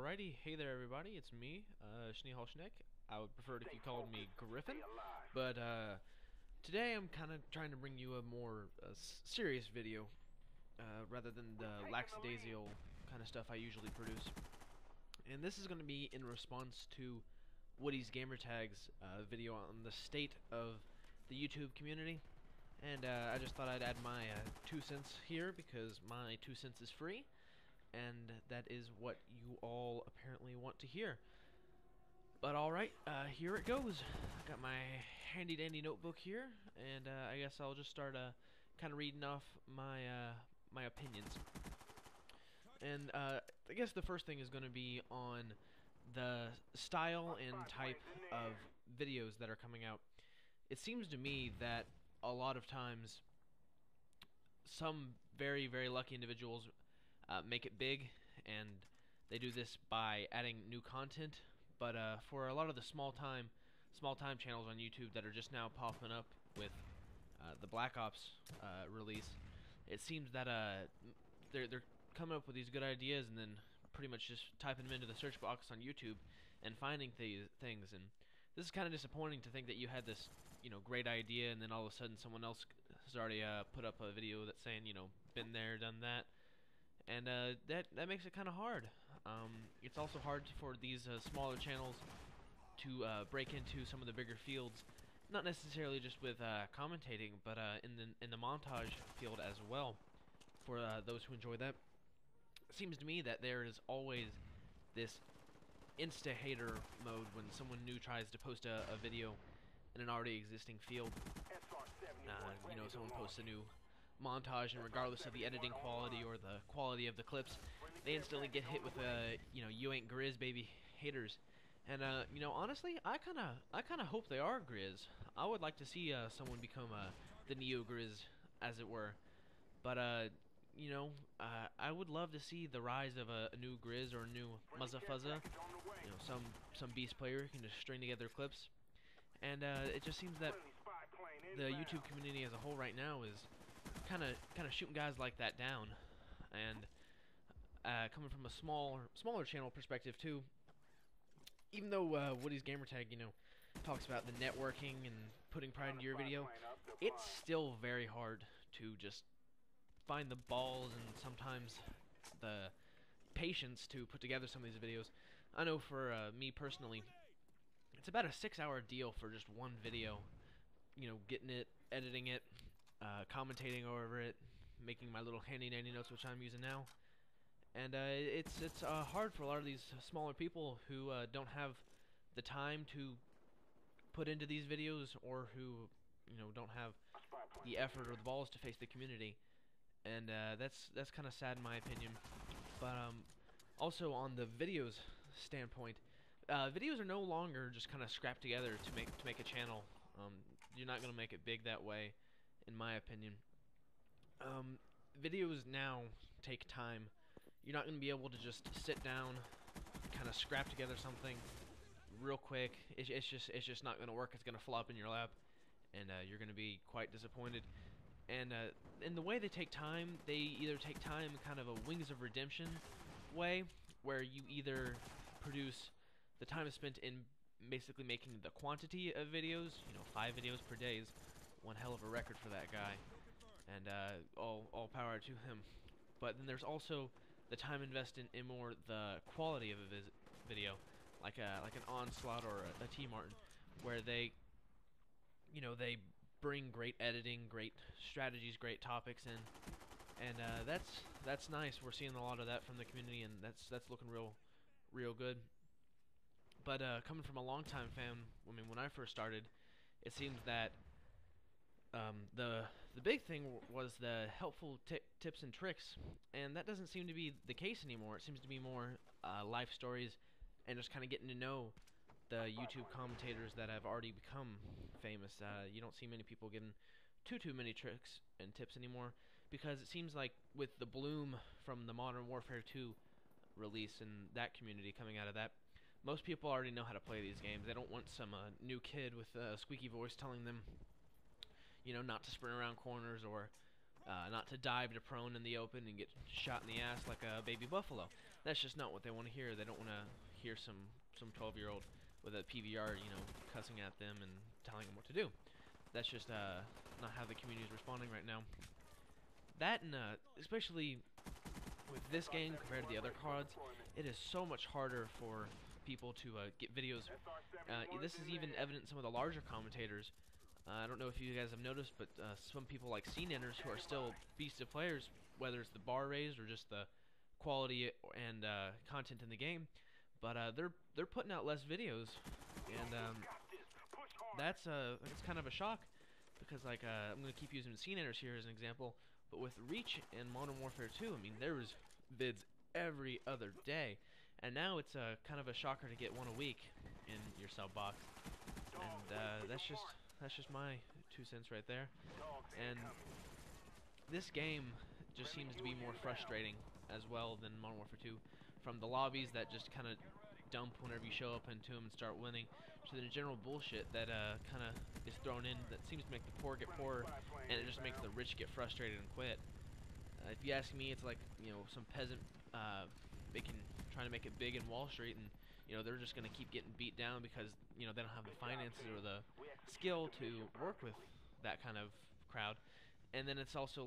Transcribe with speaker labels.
Speaker 1: Alrighty, hey there everybody, it's me, Schnek. I would prefer it if you called me Griffin, but today I'm kind of trying to bring you a more serious video, rather than the lackadaisical kind of stuff I usually produce. And this is going to be in response to Woody's Gamertag's video on the state of the YouTube community. And I just thought I'd add my 2 cents here because my 2 cents is free. And that is what you all apparently want to hear. But alright, here it goes. I got my handy dandy notebook here, and I guess I'll just start kind of reading off my my opinions. And I guess the first thing is going to be on the style and type of videos that are coming out. It seems to me that a lot of times some very lucky individuals make it big, and they do this by adding new content. But for a lot of the small time channels on YouTube that are just now popping up with the Black Ops release, it seems that they're coming up with these good ideas and then pretty much just typing them into the search box on YouTube and finding things. And this is kind of disappointing to think that you had this, great idea, and then all of a sudden someone else has already put up a video that's saying, been there, done that. And that makes it kind of hard. It's also hard for these smaller channels to break into some of the bigger fields, not necessarily just with commentating, but in the montage field as well. For those who enjoy that, it seems to me that there is always this insta-hater mode when someone new tries to post a video in an already existing field. Someone posts a new montage, and regardless of the editing quality or the quality of the clips, they instantly get hit with you ain't Grizz baby haters. And honestly, I kind of hope they are Grizz. I would like to see someone become the Neo Grizz, as it were. But I would love to see the rise of a new Grizz or a new Muzza Fuzza. Some beast player who can just string together clips. And it just seems that the YouTube community as a whole right now is kind of shooting guys like that down. And coming from a smaller channel perspective too, even though Woody's Gamertag talks about the networking and putting pride into your video, it's still very hard to just find the balls and sometimes the patience to put together some of these videos. I know for me personally, it's about a 6-hour deal for just one video. Getting it, editing it, commentating over it, making my little handy dandy notes, which I'm using now. And it's hard for a lot of these smaller people who don't have the time to put into these videos, or who don't have the effort or the balls to face the community. And that's kind of sad in my opinion. But also on the videos standpoint, videos are no longer just kind of scrapped together to make a channel. You're not going to make it big that way, in my opinion. Videos now take time. You're not going to be able to just sit down, kind of scrap together something real quick. It's just not going to work. It's going to flop in your lap, and you're going to be quite disappointed. And in the way they take time, they either take time in kind of a Wings of Redemption way, where you either produce the time spent in basically making the quantity of videos. 5 videos per day is one hell of a record for that guy, and all power to him. But then there's also the time invested in more the quality of a video, like an Onslaught or a T Martin, where they bring great editing, great strategies, great topics in, and that's nice. We're seeing a lot of that from the community, and that's looking real good. But coming from a longtime fan, when I first started, it seems that the big thing was the helpful tips and tricks, and that doesn't seem to be the case anymore. It seems to be more life stories and just kind of getting to know the YouTube commentators that have already become famous. You don't see many people giving too many tricks and tips anymore, because it seems like with the bloom from the Modern Warfare 2 release and that community coming out of that, most people already know how to play these games. They don't want some new kid with a squeaky voice telling them, not to sprint around corners, or not to dive to prone in the open and get shot in the ass like a baby buffalo. that's just not what they want to hear. They don't want to hear some 12-year-old with a PVR, you know, cussing at them and telling them what to do. That's just not how the community is responding right now. That and especially with this game compared to the other cards, it is so much harder for people to get videos. This is even evident in some of the larger commentators. I don't know if you guys have noticed, but some people like CNNers who are still beasts of players, whether it's the bar raised or just the quality and content in the game, but they're putting out less videos, and that's kind of a shock, because like I'm gonna keep using CNNers here as an example, but with Reach and Modern Warfare 2, I mean there was vids every other day, and now it's kind of a shocker to get one a week in your sub box, and that's just my 2 cents right there. And this game just seems to be more frustrating as well than Modern Warfare 2, from the lobbies that just kind of dump whenever you show up into them and start winning, to the general bullshit that kind of is thrown in that seems to make the poor get poorer, and it just makes the rich get frustrated and quit. If you ask me, it's like, you know, some peasant trying to make it big in Wall Street, and you know they're just gonna keep getting beat down because you know they don't have the finances or the skill to work with that kind of crowd. And then it's also like